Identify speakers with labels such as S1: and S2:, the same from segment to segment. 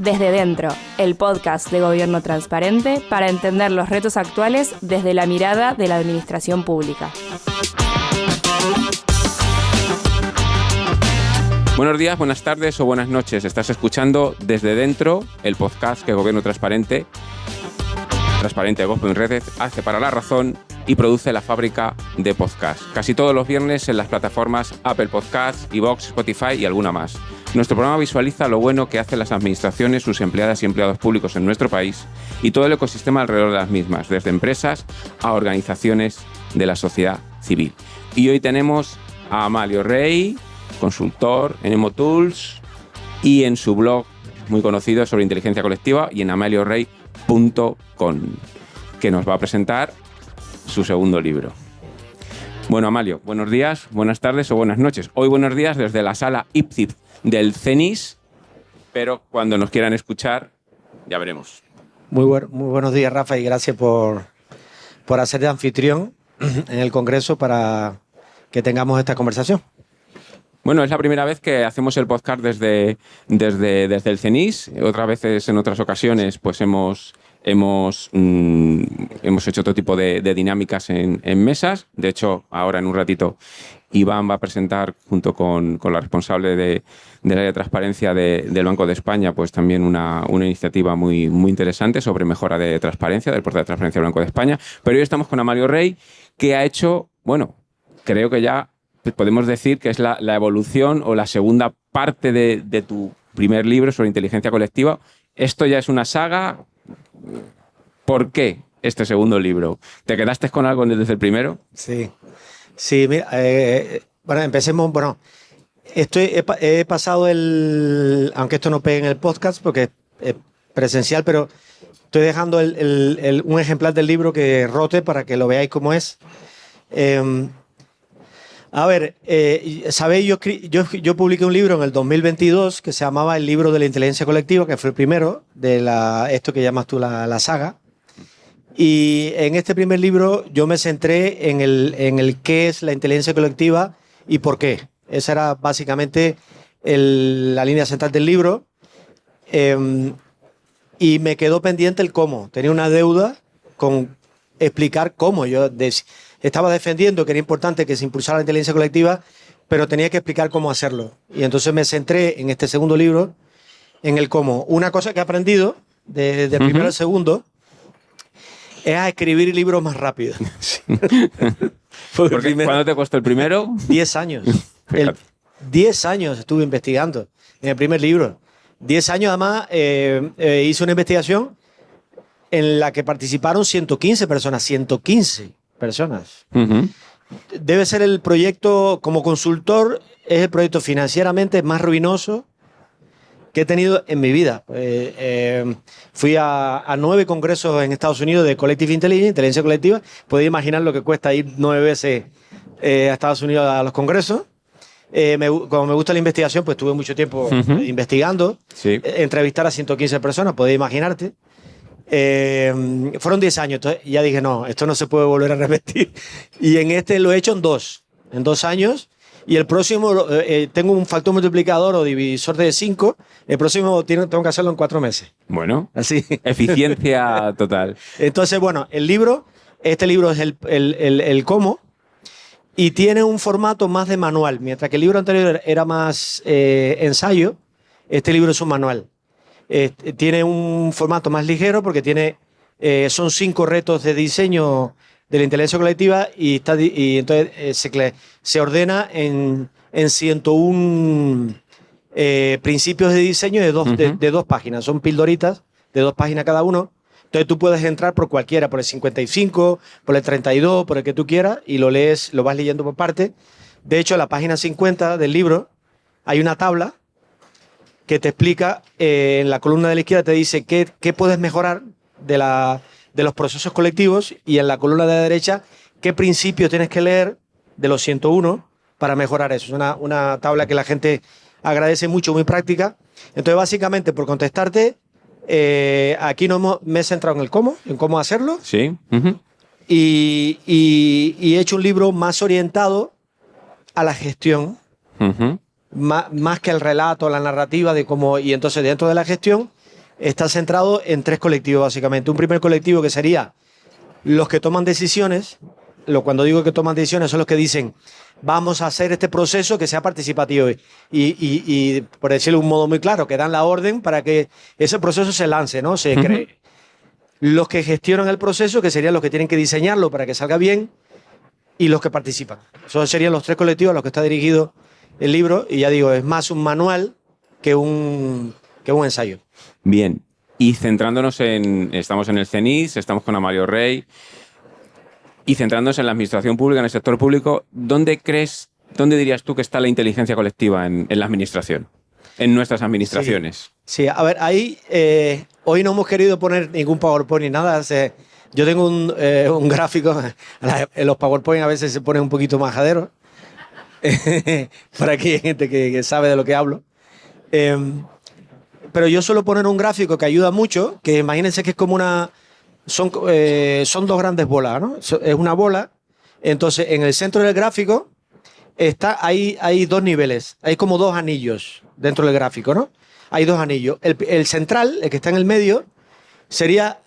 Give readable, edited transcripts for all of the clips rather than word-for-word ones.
S1: Desde Dentro, el podcast de Gobierno Transparente para entender los retos actuales desde la mirada de la administración pública.
S2: Buenos días, buenas tardes o buenas noches. Estás escuchando Desde Dentro, el podcast que Gobierno Transparente Gobierno Redes, hace para La Razón y produce la fábrica de podcast. Casi todos los viernes en las plataformas Apple Podcasts, iVoox, Spotify y alguna más. Nuestro programa visualiza lo bueno que hacen las administraciones, sus empleadas y empleados públicos en nuestro país y todo el ecosistema alrededor de las mismas, desde empresas a organizaciones de la sociedad civil. Y hoy tenemos a Amalio Rey, consultor en Emotools y en su blog muy conocido sobre inteligencia colectiva y en amaliorey.com, que nos va a presentar su segundo libro. Bueno, Amalio, buenos días, buenas tardes o buenas noches. Hoy buenos días desde la sala IPCID del CENIS, pero cuando nos quieran escuchar, ya veremos.
S3: Muy buenos días, Rafa, y gracias por hacer de anfitrión en el Congreso para que tengamos esta conversación.
S2: Bueno, es la primera vez que hacemos el podcast desde el CENIS. Otras veces, en otras ocasiones, pues hemos hecho otro tipo de dinámicas en mesas. De hecho, ahora en un ratito Iván va a presentar, junto con la responsable del área de transparencia del Banco de España, pues también una iniciativa muy, muy interesante sobre mejora de transparencia, del portal de transparencia del Banco de España. Pero hoy estamos con Amalio Rey, que ha hecho, bueno, creo que ya podemos decir que es la evolución o la segunda parte de tu primer libro sobre inteligencia colectiva. Esto ya es una saga. ¿Por qué este segundo libro? ¿Te quedaste con algo desde el primero?
S3: Sí, mira, bueno, empecemos. Bueno, he pasado aunque esto no pegue en el podcast porque es presencial, pero estoy dejando un ejemplar del libro que rote para que lo veáis cómo es. A ver, sabéis, yo publiqué un libro en el 2022 que se llamaba El libro de la inteligencia colectiva, que fue el primero de esto que llamas tú la saga. Y en este primer libro yo me centré en el qué es la inteligencia colectiva y por qué. Esa era básicamente la línea central del libro. Y me quedó pendiente el cómo. Tenía una deuda con explicar cómo. Yo estaba defendiendo que era importante que se impulsara la inteligencia colectiva, pero tenía que explicar cómo hacerlo. Y entonces me centré en este segundo libro, en el cómo. Una cosa que he aprendido de primero al segundo es a escribir libros más rápido.
S2: Sí. ¿Cuándo te costó el primero?
S3: 10 años. 10 años estuve investigando en el primer libro. 10 años, además, hice una investigación en la que participaron 115 personas. 115 personas.
S2: Uh-huh.
S3: Debe ser el proyecto, como consultor, es el proyecto financieramente más ruinoso que he tenido en mi vida. Fui a 9 congresos en Estados Unidos de Collective Intelligence, inteligencia colectiva. Podéis imaginar lo que cuesta ir 9 veces a Estados Unidos a los congresos. Como me gusta la investigación, pues tuve mucho tiempo investigando.
S2: Sí.
S3: Entrevistar a 115 personas, podéis imaginarte. Fueron 10 años, entonces ya dije, no, esto no se puede volver a repetir. Y en este lo he hecho en 2 años. Y el próximo, tengo un factor multiplicador o divisor de 5. El próximo tengo que hacerlo en 4 meses.
S2: Bueno,
S3: así.
S2: Eficiencia total.
S3: Entonces, bueno, este libro es el cómo. Y tiene un formato más de manual. Mientras que el libro anterior era más ensayo, este libro es un manual. Tiene un formato más ligero porque son 5 retos de diseño de la inteligencia colectiva y entonces se ordena en 101 principios de diseño de 2 páginas. Son pildoritas de 2 páginas cada uno. Entonces tú puedes entrar por cualquiera, por el 55, por el 32, por el que tú quieras, y lo vas leyendo por parte. De hecho, en la página 50 del libro hay una tabla que te explica, en la columna de la izquierda te dice qué puedes mejorar de los procesos colectivos, y en la columna de la derecha qué principios tienes que leer de los 101 para mejorar eso. Es una tabla que la gente agradece mucho, muy práctica. Entonces, básicamente, por contestarte, aquí me he centrado en cómo hacerlo.
S2: Sí.
S3: Uh-huh. Y he hecho un libro más orientado a la gestión.
S2: Uh-huh.
S3: Más que el relato, la narrativa de cómo. Y entonces, dentro de la gestión, está centrado en 3 colectivos, básicamente. Un primer colectivo que sería los que toman decisiones. Cuando digo que toman decisiones, son los que dicen, vamos a hacer este proceso que sea participativo. Y por decirlo de un modo muy claro, que dan la orden para que ese proceso se lance, ¿no? Se cree. Los que gestionan el proceso, que serían los que tienen que diseñarlo para que salga bien, y los que participan. Esos serían los 3 colectivos a los que está dirigido el libro. Y ya digo, es más un manual que un ensayo.
S2: Bien, y centrándonos estamos en el CENIS, estamos con Amalio Rey, y centrándonos en la administración pública, en el sector público, ¿dónde dirías tú que está la inteligencia colectiva en la administración, en nuestras administraciones?
S3: Sí, a ver, ahí hoy no hemos querido poner ningún PowerPoint ni nada. Yo tengo un gráfico, en los PowerPoint a veces se ponen un poquito majaderos, por aquí hay gente que sabe de lo que hablo. Pero yo suelo poner un gráfico que ayuda mucho, que imagínense que es como son 2 grandes bolas, ¿no? Es una bola. Entonces, en el centro del gráfico hay 2 niveles, hay como 2 anillos dentro del gráfico, ¿no? Hay 2 anillos. El central, el que está en el medio, sería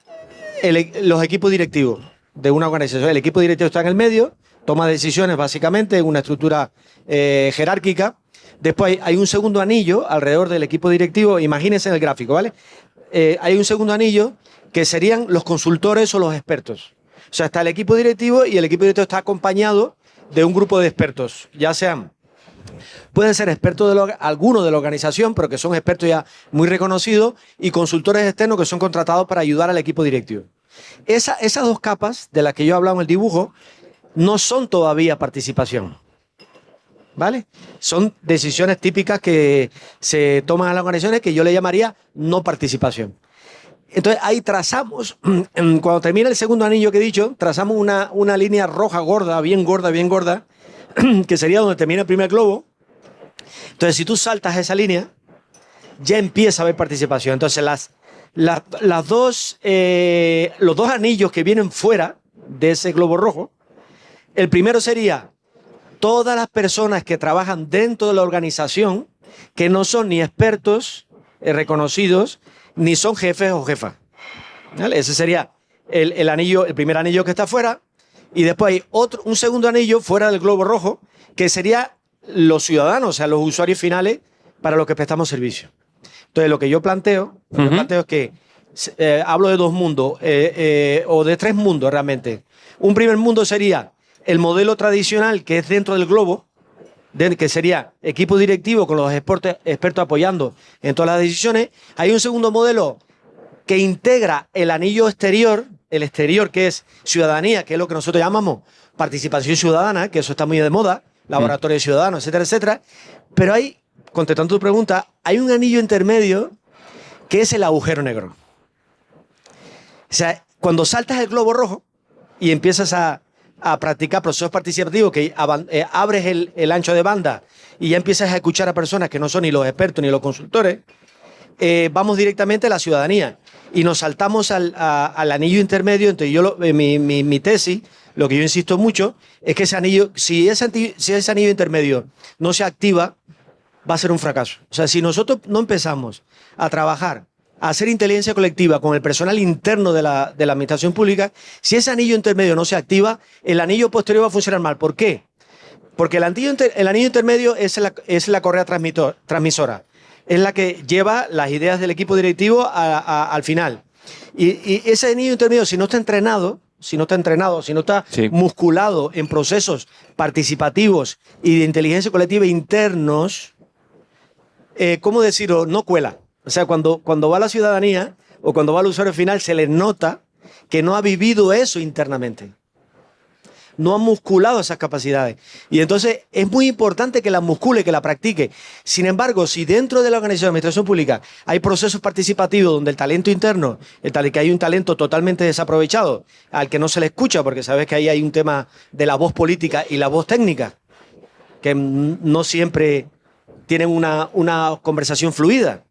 S3: los equipos directivos de una organización. El equipo directivo está en el medio, toma decisiones básicamente en una estructura jerárquica. Después hay un segundo anillo alrededor del equipo directivo, imagínense en el gráfico, ¿vale? Hay un segundo anillo que serían los consultores o los expertos. O sea, está el equipo directivo y el equipo directivo está acompañado de un grupo de expertos, ya sean, pueden ser expertos algunos de la organización, pero que son expertos ya muy reconocidos, y consultores externos que son contratados para ayudar al equipo directivo. Esas 2 capas de las que yo he hablado en el dibujo no son todavía participación, ¿vale? Son decisiones típicas que se toman en las organizaciones que yo le llamaría no participación. Entonces ahí trazamos, cuando termina el segundo anillo que he dicho, trazamos una línea roja gorda, bien gorda, que sería donde termina el primer globo. Entonces si tú saltas esa línea, ya empieza a haber participación. Entonces los 2 anillos que vienen fuera de ese globo rojo, el primero sería todas las personas que trabajan dentro de la organización, que no son ni expertos reconocidos, ni son jefes o jefas, ¿vale? Ese sería el primer anillo que está fuera, y después hay un segundo anillo fuera del globo rojo, que sería los ciudadanos, o sea, los usuarios finales para los que prestamos servicio. Entonces, lo que yo planteo es que hablo de 2 mundos, o de 3 mundos realmente. Un primer mundo sería el modelo tradicional, que es dentro del globo, que sería equipo directivo con los expertos apoyando en todas las decisiones. Hay un segundo modelo que integra el anillo exterior, el exterior, que es ciudadanía, que es lo que nosotros llamamos participación ciudadana, que eso está muy de moda, laboratorio ciudadano, etcétera, etcétera. Pero contestando tu pregunta, hay un anillo intermedio que es el agujero negro. O sea, cuando saltas el globo rojo y empiezas a practicar procesos participativos, que abres el ancho de banda y ya empiezas a escuchar a personas que no son ni los expertos ni los consultores, vamos directamente a la ciudadanía y nos saltamos al anillo intermedio. Entonces mi tesis, lo que yo insisto mucho, es que ese anillo, si ese anillo intermedio no se activa, va a ser un fracaso. O sea, si nosotros no empezamos a trabajar, a hacer inteligencia colectiva con el personal interno de la administración pública, si ese anillo intermedio no se activa, el anillo posterior va a funcionar mal. ¿Por qué? Porque el anillo intermedio es la correa transmisora, es la que lleva las ideas del equipo directivo al final. Y ese anillo intermedio, si no está entrenado, si no está musculado en procesos participativos y de inteligencia colectiva internos, ¿cómo decirlo? No cuela. O sea, cuando va la ciudadanía o cuando va al usuario final, se le nota que no ha vivido eso internamente. No ha musculado esas capacidades. Y entonces es muy importante que la muscule, que la practique. Sin embargo, si dentro de la organización de administración pública hay procesos participativos donde el talento interno, que hay un talento totalmente desaprovechado, al que no se le escucha, porque sabes que ahí hay un tema de la voz política y la voz técnica, que no siempre tienen una conversación fluida.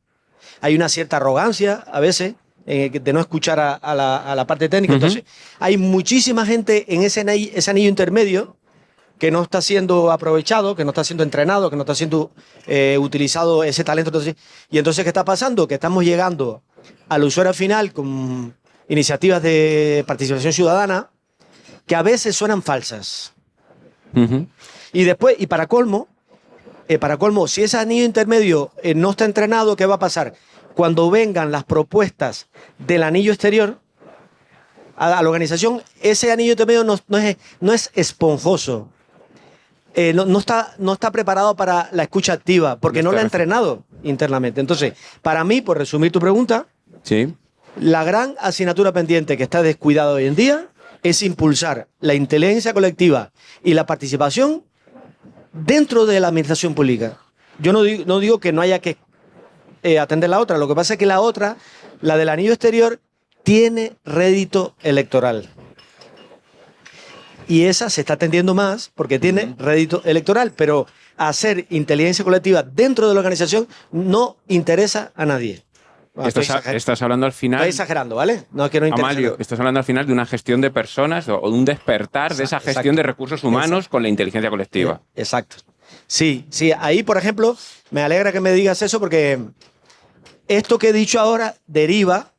S3: Hay una cierta arrogancia a veces de no escuchar a la parte técnica. Entonces, hay muchísima gente en ese anillo intermedio que no está siendo aprovechado, que no está siendo entrenado, que no está siendo utilizado ese talento. Y entonces, ¿qué está pasando? Que estamos llegando al usuario final con iniciativas de participación ciudadana que a veces suenan falsas. Y después, y para colmo, si ese anillo intermedio no está entrenado, ¿qué va a pasar? Cuando vengan las propuestas del anillo exterior a la organización, ese anillo intermedio no es esponjoso. No está preparado para la escucha activa, porque no lo ha entrenado internamente. Entonces, para mí, por resumir tu pregunta,
S2: sí,
S3: la gran asignatura pendiente que está descuidada hoy en día es impulsar la inteligencia colectiva y la participación dentro de la administración pública. Yo no digo que no haya que atender la otra. Lo que pasa es que la otra, la del anillo exterior, tiene rédito electoral. Y esa se está atendiendo más porque tiene rédito electoral, pero hacer inteligencia colectiva dentro de la organización no interesa a nadie.
S2: Estás hablando al final...
S3: Estoy exagerando, ¿vale? No quiero interesar.
S2: Amalio, estás hablando al final de una gestión de personas o de un despertar de esa gestión de recursos humanos con la inteligencia colectiva.
S3: Exacto. Sí, ahí, por ejemplo, me alegra que me digas eso porque esto que he dicho ahora deriva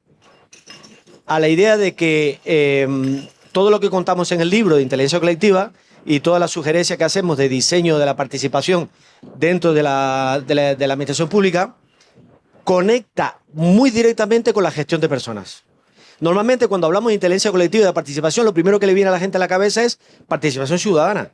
S3: a la idea de que todo lo que contamos en el libro de inteligencia colectiva y todas las sugerencias que hacemos de diseño de la participación dentro de la administración pública conecta muy directamente con la gestión de personas. Normalmente cuando hablamos de inteligencia colectiva y de participación, lo primero que le viene a la gente a la cabeza es participación ciudadana.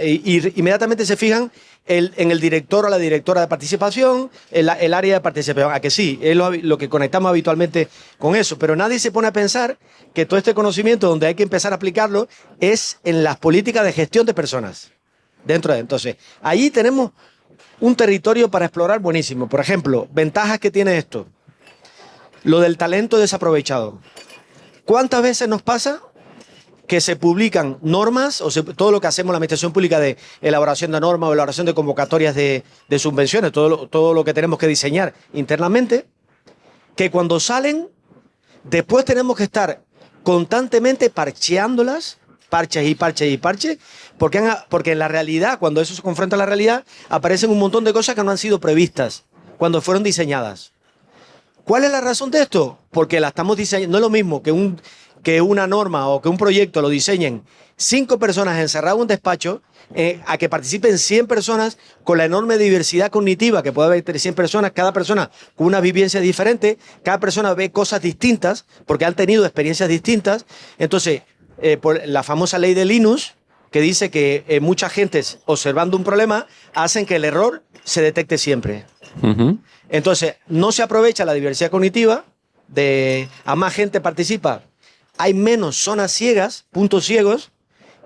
S3: Y inmediatamente se fijan en el director o la directora de participación, el área de participación. A que sí, es lo que conectamos habitualmente con eso. Pero nadie se pone a pensar que todo este conocimiento donde hay que empezar a aplicarlo es en las políticas de gestión de personas. Entonces, allí tenemos un territorio para explorar buenísimo. Por ejemplo, ventajas que tiene esto. Lo del talento desaprovechado. ¿Cuántas veces nos pasa que se publican normas, todo lo que hacemos en la administración pública de elaboración de normas o elaboración de convocatorias de subvenciones, todo lo que tenemos que diseñar internamente, que cuando salen, después tenemos que estar constantemente parcheándolas, parches y parches y parches, porque en la realidad, cuando eso se confronta a la realidad, aparecen un montón de cosas que no han sido previstas cuando fueron diseñadas. ¿Cuál es la razón de esto? Porque la estamos diseñando. No es lo mismo que una norma o que un proyecto lo diseñen 5 personas encerradas en un despacho a que participen 100 personas con la enorme diversidad cognitiva que puede haber entre 100 personas, cada persona con una vivencia diferente, cada persona ve cosas distintas porque han tenido experiencias distintas. Entonces, por la famosa ley de Linus, que dice que mucha gente observando un problema hacen que el error se detecte siempre. Entonces, no se aprovecha la diversidad cognitiva, a más gente participa, hay menos zonas ciegas, puntos ciegos,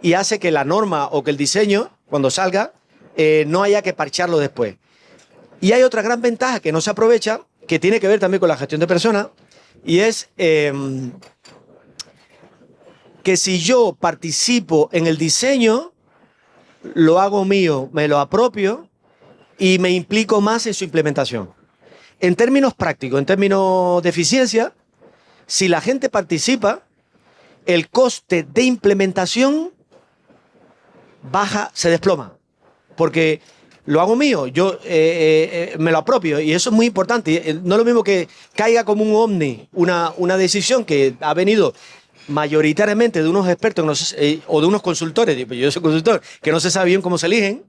S3: y hace que la norma o que el diseño, cuando salga, no haya que parcharlo después. Y hay otra gran ventaja que no se aprovecha, que tiene que ver también con la gestión de personas, y es que si yo participo en el diseño, lo hago mío, me lo apropio y me implico más en su implementación. En términos prácticos, en términos de eficiencia, si la gente participa, el coste de implementación baja, se desploma, porque lo hago mío, yo me lo apropio y eso es muy importante. No es lo mismo que caiga como un ovni una decisión que ha venido mayoritariamente de unos expertos o de unos consultores, yo soy consultor, que no se sabe bien cómo se eligen,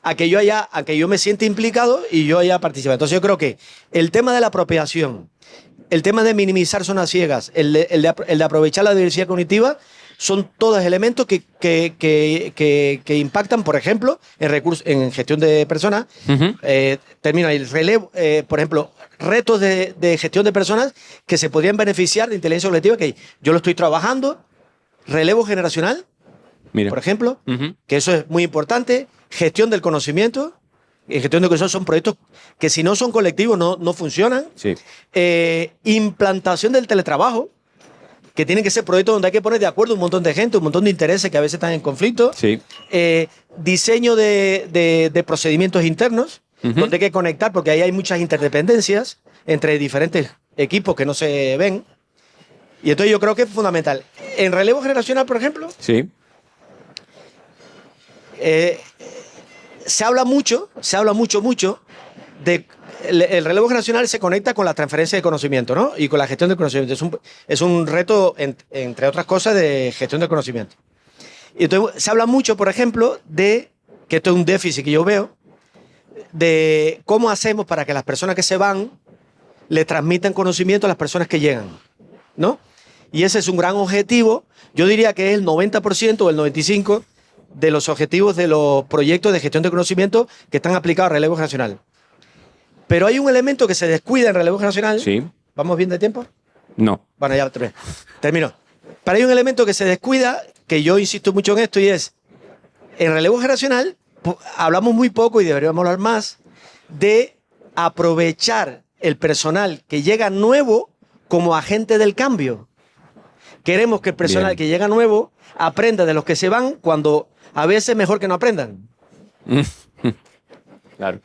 S3: a que yo me sienta implicado y yo haya participado. Entonces yo creo que el tema de la apropiación, el tema de minimizar zonas ciegas, el de aprovechar la diversidad cognitiva, son todos elementos que impactan, por ejemplo, en gestión de personas. Termino ahí, el relevo, por ejemplo, retos de gestión de personas que se podrían beneficiar de inteligencia colectiva, que yo lo estoy trabajando. Relevo generacional, por ejemplo, que eso es muy importante. Gestión del conocimiento. Gestión de conocimiento son proyectos que si no son colectivos no funcionan.
S2: Sí.
S3: Implantación del teletrabajo, que tienen que ser proyectos donde hay que poner de acuerdo un montón de gente, un montón de intereses que a veces están en conflicto.
S2: Sí.
S3: Diseño de procedimientos internos, donde hay que conectar, porque ahí hay muchas interdependencias entre diferentes equipos que no se ven. Y entonces yo creo que es fundamental. En relevo generacional, por ejemplo,
S2: sí,
S3: se habla mucho de... El relevo generacional se conecta con la transferencia de conocimiento, ¿no? Y con la gestión del conocimiento. Es un reto, entre otras cosas, de gestión del conocimiento. Y entonces se habla mucho, por ejemplo, de, que esto es un déficit que yo veo, de cómo hacemos para que las personas que se van le transmitan conocimiento a las personas que llegan, ¿no? Y ese es un gran objetivo. Yo diría que es el 90% o el 95% de los objetivos de los proyectos de gestión de conocimiento que están aplicados al relevo generacional. Pero hay un elemento que se descuida en relevo generacional.
S2: Sí.
S3: ¿Vamos bien de tiempo?
S2: No.
S3: Bueno, ya termino. Pero hay un elemento que se descuida, que yo insisto mucho en esto, y es, en relevo generacional hablamos muy poco, y deberíamos hablar más, de aprovechar el personal que llega nuevo como agente del cambio. Queremos que el personal que llega nuevo aprenda de los que se van, cuando a veces mejor que no aprendan.
S2: Claro.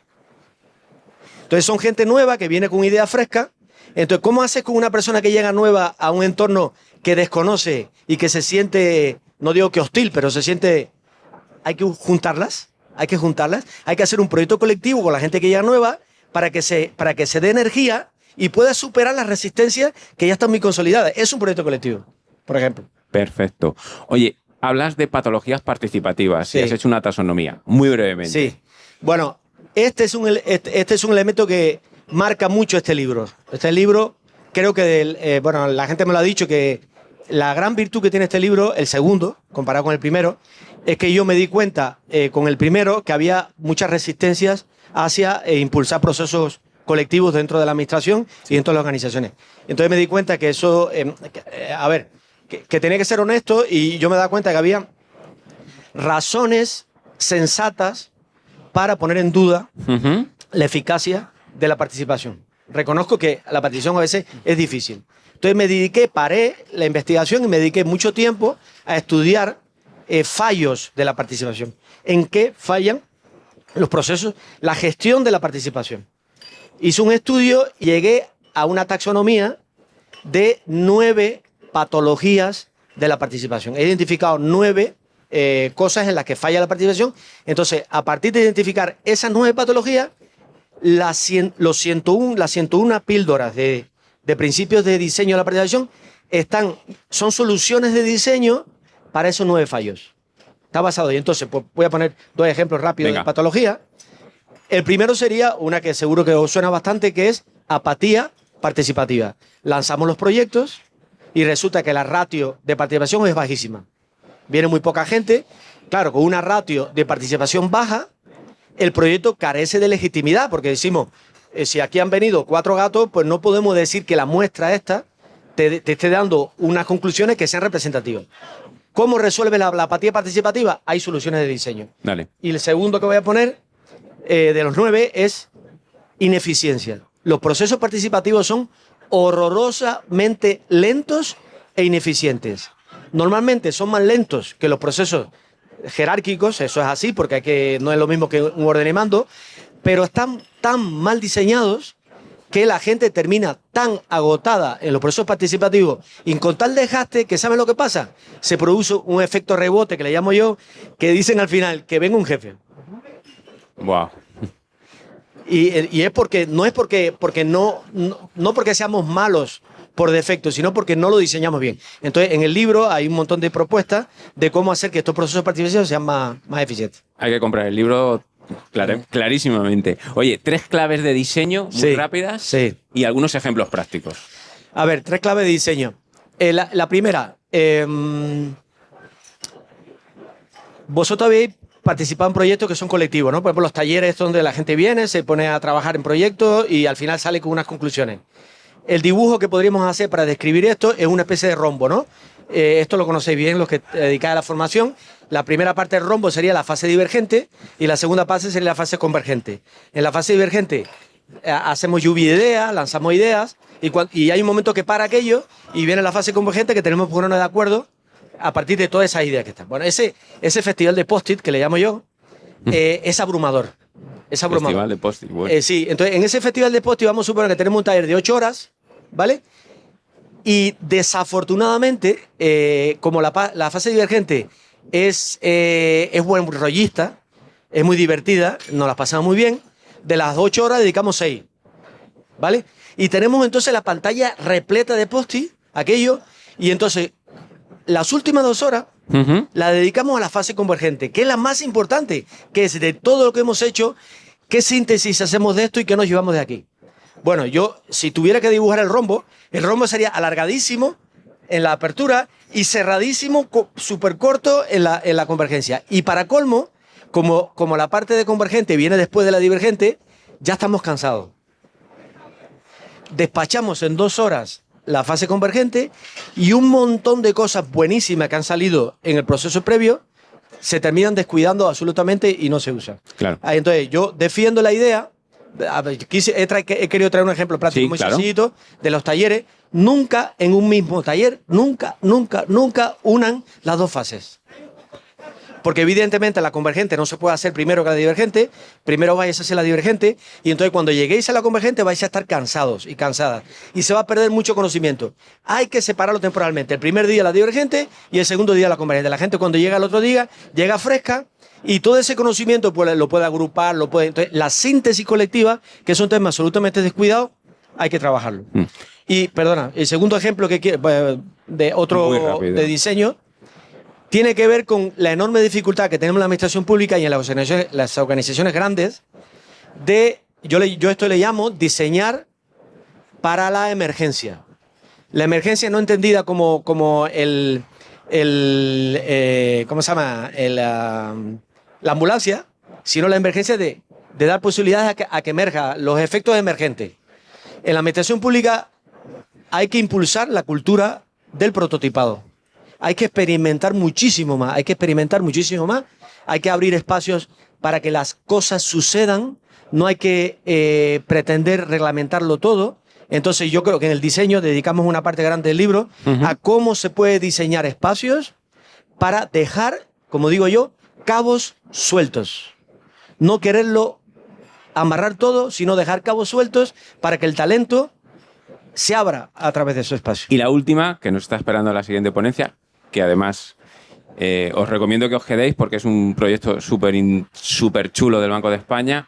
S3: Entonces son gente nueva que viene con idea fresca. Entonces, ¿cómo haces con una persona que llega nueva a un entorno que desconoce y que se siente, no digo que hostil, pero se siente... Hay que juntarlas, hay que hacer un proyecto colectivo con la gente que llega nueva para que se dé energía y pueda superar las resistencias que ya están muy consolidadas. Es un proyecto colectivo, por ejemplo.
S2: Perfecto. Oye, hablas de patologías participativas.
S3: Sí.
S2: Y has hecho una taxonomía, muy brevemente.
S3: Sí. Bueno, este es un elemento que marca mucho este libro. Este libro, creo que, bueno, la gente me lo ha dicho, que la gran virtud que tiene este libro, el segundo, comparado con el primero, es que yo me di cuenta con el primero que había muchas resistencias hacia impulsar procesos colectivos dentro de la administración y dentro de las organizaciones. Entonces me di cuenta que eso, que tenía que ser honesto, y yo me daba cuenta que había razones sensatas para poner en duda la eficacia de la participación. Reconozco que la participación a veces es difícil. Entonces paré la investigación y me dediqué mucho tiempo a estudiar fallos de la participación. ¿En qué fallan los procesos? La gestión de la participación. Hice un estudio y llegué a una taxonomía de 9 patologías de la participación. He identificado 9 cosas en las que falla la participación. Entonces, a partir de identificar esas 9 patologías, las 101 píldoras de principios de diseño de la participación son soluciones de diseño para esos 9 fallos. Está basado ahí. Entonces, pues, voy a poner 2 ejemplos rápidos de patología. El primero sería una que seguro que os suena bastante, que es apatía participativa. Lanzamos los proyectos y resulta que la ratio de participación es bajísima. Viene muy poca gente. Claro, con una ratio de participación baja, el proyecto carece de legitimidad, porque decimos, si aquí han venido 4 gatos, pues no podemos decir que la muestra esta te esté dando unas conclusiones que sean representativas. ¿Cómo resuelve la apatía participativa? Hay soluciones de diseño.
S2: Dale.
S3: Y el segundo que voy a poner, de los 9, es ineficiencia. Los procesos participativos son horrorosamente lentos e ineficientes. Normalmente son más lentos que los procesos jerárquicos, eso es así, porque no es lo mismo que un orden y mando, pero están tan mal diseñados que la gente termina tan agotada en los procesos participativos y con tal desgaste que ¿saben lo que pasa? Se produce un efecto rebote, que le llamo yo, que dicen al final que venga un jefe.
S2: Wow.
S3: Y es porque no porque seamos malos por defecto, sino porque no lo diseñamos bien. Entonces, en el libro hay un montón de propuestas de cómo hacer que estos procesos participativos sean más eficientes.
S2: Hay que comprar el libro clarísimamente. Oye, 3 claves de diseño muy rápidas.
S3: Sí.
S2: Y algunos ejemplos prácticos.
S3: A ver, 3 claves de diseño. La primera, vosotros habéis participado en proyectos que son colectivos, ¿no? Por ejemplo, los talleres donde la gente viene, se pone a trabajar en proyectos y al final sale con unas conclusiones. El dibujo que podríamos hacer para describir esto es una especie de rombo, ¿no? Esto lo conocéis bien los que dedicáis a la formación. La primera parte del rombo sería la fase divergente y la segunda fase sería la fase convergente. En la fase divergente hacemos lluvia de ideas, lanzamos ideas y hay un momento que para aquello y viene la fase convergente que tenemos que ponernos de acuerdo a partir de todas esas ideas que están. Bueno, ese festival de post-it que le llamo yo es abrumador. Es abrumador.
S2: Festival de post-it, bueno.
S3: Sí, entonces en ese festival de post-it vamos a suponer que tenemos un taller de 8 horas, ¿vale? Y desafortunadamente, como la fase divergente es buen rollista, es muy divertida, nos la pasamos muy bien. De las 8 horas dedicamos 6, ¿vale? Y tenemos entonces la pantalla repleta de post-it, aquello, y entonces las últimas 2 horas la dedicamos a la fase convergente, que es la más importante, que es de todo lo que hemos hecho, qué síntesis hacemos de esto y qué nos llevamos de aquí. Bueno, yo, si tuviera que dibujar el rombo sería alargadísimo en la apertura y cerradísimo, súper corto en la convergencia. Y para colmo, como la parte de convergente viene después de la divergente, ya estamos cansados. Despachamos en 2 horas la fase convergente y un montón de cosas buenísimas que han salido en el proceso previo se terminan descuidando absolutamente y no se usan.
S2: Claro.
S3: Entonces, yo defiendo la idea. He querido traer un ejemplo práctico muy sencillito de los talleres. Nunca en un mismo taller, nunca unan las 2 fases. Porque evidentemente la convergente no se puede hacer primero que la divergente, primero vais a hacer la divergente y entonces cuando lleguéis a la convergente vais a estar cansados y cansadas y se va a perder mucho conocimiento. Hay que separarlo temporalmente. El primer día la divergente y el segundo día la convergente. La gente cuando llega al otro día, llega fresca y todo ese conocimiento pues, lo puede agrupar, entonces, la síntesis colectiva, que es un tema absolutamente descuidado, hay que trabajarlo. Y, perdona, el segundo ejemplo que quiero, de otro de diseño, tiene que ver con la enorme dificultad que tenemos en la administración pública y en las organizaciones grandes yo esto le llamo diseñar para la emergencia. La emergencia no entendida como ¿cómo se llama? La ambulancia, sino la emergencia de dar posibilidades a que emerjan los efectos emergentes. En la administración pública hay que impulsar la cultura del prototipado. Hay que experimentar muchísimo más, hay que abrir espacios para que las cosas sucedan, no hay que pretender reglamentarlo todo. Entonces yo creo que en el diseño dedicamos una parte grande del libro a cómo se puede diseñar espacios para dejar, como digo yo, cabos sueltos. No quererlo amarrar todo, sino dejar cabos sueltos para que el talento se abra a través de esos espacios.
S2: Y la última, que nos está esperando la siguiente ponencia, que además os recomiendo que os quedéis porque es un proyecto súper chulo del Banco de España.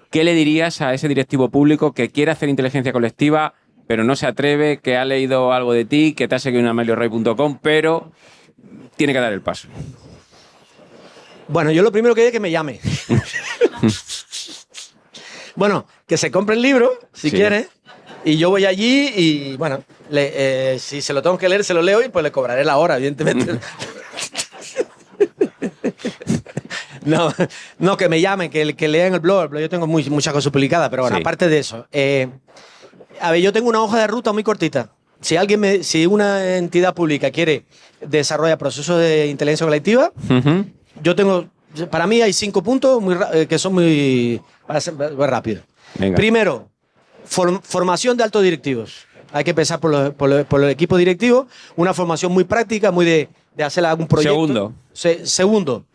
S2: ¿Qué le dirías a ese directivo público que quiere hacer inteligencia colectiva, pero no se atreve, que ha leído algo de ti, que te ha seguido en ameliorrey.com, pero tiene que dar el paso?
S3: Bueno, yo lo primero que digo es que me llame. Bueno, que se compre el libro, si quiere. Y yo voy allí y, bueno, si se lo tengo que leer, se lo leo y pues le cobraré la hora, evidentemente. No, que me llamen, que lean el blog. Yo tengo muchas cosas publicadas, pero bueno, aparte de eso. A ver, yo tengo una hoja de ruta muy cortita. Si una entidad pública quiere desarrollar procesos de inteligencia colectiva, yo tengo, para mí hay 5 puntos que son muy rápidos. Primero, formación de altos directivos. Hay que empezar por el equipo directivo. Una formación muy práctica, muy de hacer algún proyecto. Segundo,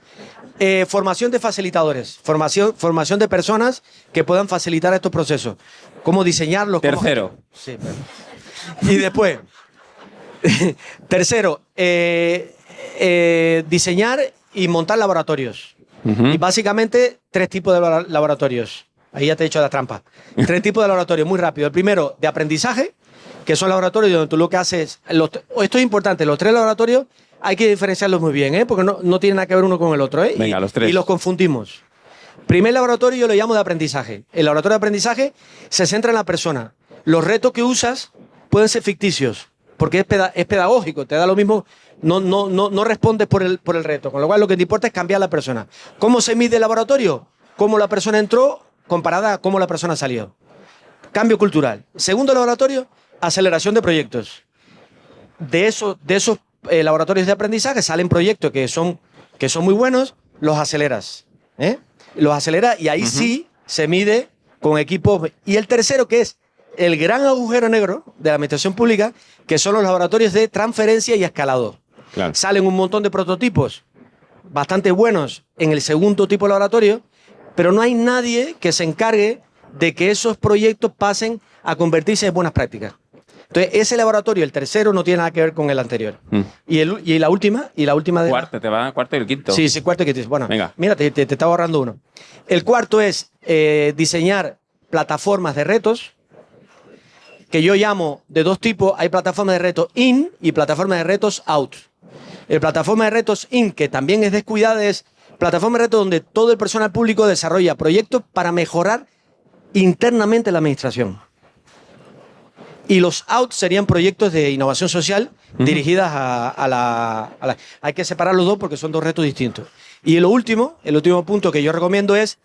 S3: formación de facilitadores. Formación de personas que puedan facilitar estos procesos. Cómo diseñarlos.
S2: Tercero.
S3: Y después, tercero, diseñar y montar laboratorios. Y básicamente 3 tipos de laboratorios. Ahí ya te he hecho la trampa. 3 tipos de laboratorios, muy rápido. El primero, de aprendizaje, que son laboratorios donde tú lo que haces... Esto es importante, los 3 laboratorios hay que diferenciarlos muy bien, porque no tienen nada que ver uno con el otro.
S2: Venga, los 3.
S3: Y los confundimos. Primer laboratorio yo lo llamo de aprendizaje. El laboratorio de aprendizaje se centra en la persona. Los retos que usas pueden ser ficticios, porque es pedagógico, te da lo mismo, no respondes por el reto, con lo cual lo que te importa es cambiar a la persona. ¿Cómo se mide el laboratorio? ¿Cómo la persona entró comparada a cómo la persona salió? Cambio cultural. Segundo laboratorio, aceleración de proyectos. De esos laboratorios de aprendizaje salen proyectos que son muy buenos, los aceleras. Los aceleras y ahí sí se mide con equipos. Y el tercero, que es el gran agujero negro de la administración pública, que son los laboratorios de transferencia y escalado. Claro. Salen un montón de prototipos bastante buenos en el segundo tipo de laboratorio, pero no hay nadie que se encargue de que esos proyectos pasen a convertirse en buenas prácticas. Entonces, ese laboratorio, el tercero, no tiene nada que ver con el anterior. Y la última de...
S2: Cuarto, te va cuarto y el quinto.
S3: Sí, cuarto y quinto. Bueno,
S2: venga.
S3: Mira, te estaba ahorrando uno. El cuarto es diseñar plataformas de retos, que yo llamo de dos tipos. Hay plataformas de retos in y plataformas de retos out. El plataforma de retos in, que también es descuidada, es plataforma de retos donde todo el personal público desarrolla proyectos para mejorar internamente la administración. Y los out serían proyectos de innovación social dirigidas a la... Hay que separar los dos porque son dos retos distintos. Y el último punto que yo recomiendo es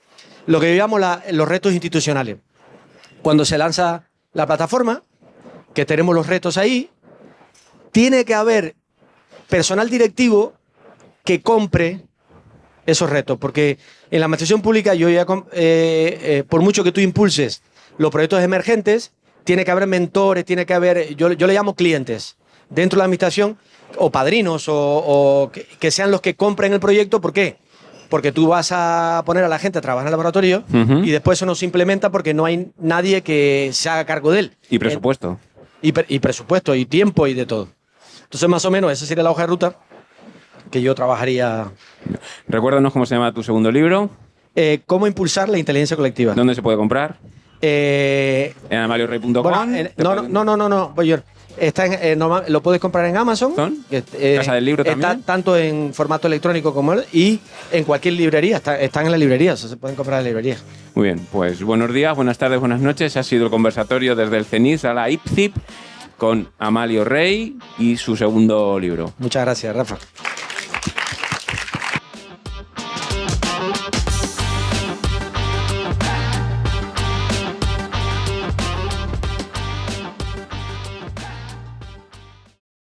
S3: lo que yo llamo los retos institucionales. Cuando se lanza la plataforma, que tenemos los retos ahí, tiene que haber personal directivo que compre esos retos. Porque en la administración pública, por mucho que tú impulses los proyectos emergentes, tiene que haber mentores, tiene que haber, yo le llamo clientes dentro de la administración, o padrinos, o que sean los que compren el proyecto. ¿Por qué? Porque tú vas a poner a la gente a trabajar en el laboratorio y después eso no se implementa porque no hay nadie que se haga cargo de él.
S2: Y presupuesto.
S3: Y presupuesto, y tiempo, y de todo. Entonces, más o menos, esa sería la hoja de ruta que yo trabajaría.
S2: Recuérdanos cómo se llama tu segundo libro.
S3: ¿Cómo impulsar la inteligencia colectiva?
S2: ¿Dónde se puede comprar?
S3: En
S2: amalioRey.com.
S3: Bueno, no. Lo puedes comprar en Amazon.
S2: Casa del Libro también.
S3: Está tanto en formato electrónico como y en cualquier librería. Están en la librería, se pueden comprar en la librería.
S2: Muy bien, pues buenos días, buenas tardes, buenas noches. Ha sido el conversatorio desde el CENIS a la IPCIP con Amalio Rey y su segundo libro.
S3: Muchas gracias, Rafa.